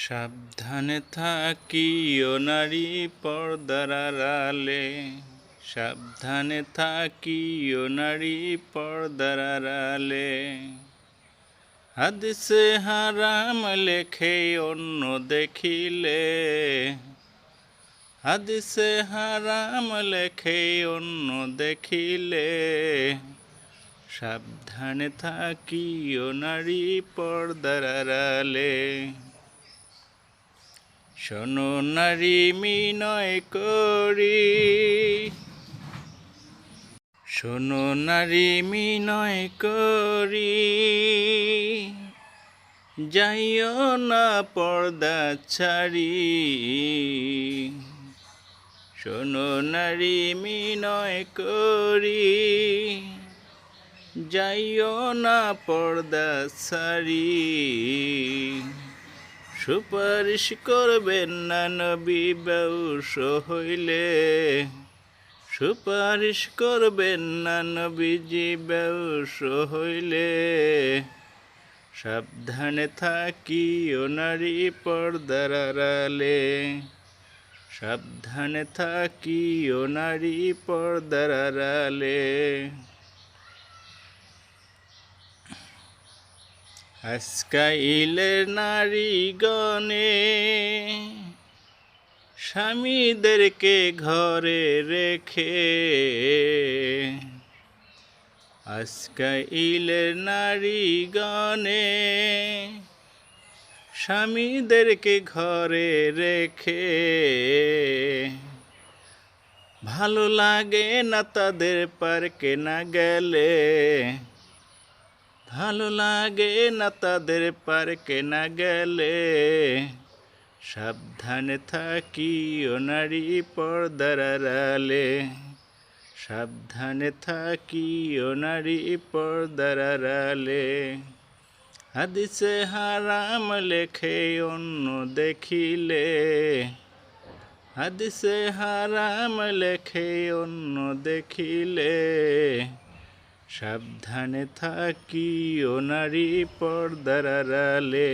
সাবধানে থাকিও নারী পর্দার আড়ালে, সাবধানে থাকিও নারী পর্দার আড়ালে। হাদিসে হারাম লেখে অন্য দেখিলে, হাদিসে হারাম লেখে অন্য দেখিলে। সাবধানে থাকিও নারী পর্দার আড়ালে। শোনো নারী বিনয় করি, শোনো নারী বিনয় করি, যাইও না পর্দা ছাড়ি। শোনো নারী বিনয় করি, যাইও না পর্দা ছাড়ি। সুপারিশ করবেন না নবী বেহুশ হইলে, সুপারিশ করবেন না নবীজি বেহুশ হইলে। সাবধানে থাকিও নারী পর্দার আড়ালে, সাবধানে থাকিও নারী পর্দার আড়ালে। আজকাইলের নারীগণে স্বামীদেরকে ঘরে রেখে, আজকাইলের নারীগণে স্বামীদেরকে ঘরে রেখে। ভালো লাগে না তাদের পার্কে না গেলে, ভালো লাগে না তাদের পার্কে না গেলে। সাবধানে থাকিও নারী পর্দার আড়ালে, সাবধানে থাকিও নারী পর্দার আড়ালে। হাদিসে হারাম লেখে অন্য দেখিলে, হাদিসে হারাম লেখে অন্য দেখিলে। সাবধানে থাকিও নারী পর্দার আড়ালে।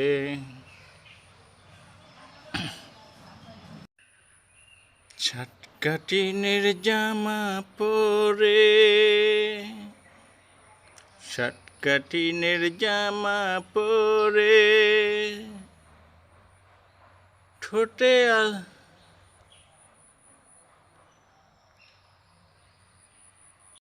ছাটকাটিনের জামা পরে, ছাটকাটিনের জামা পরে, ঠোঁটে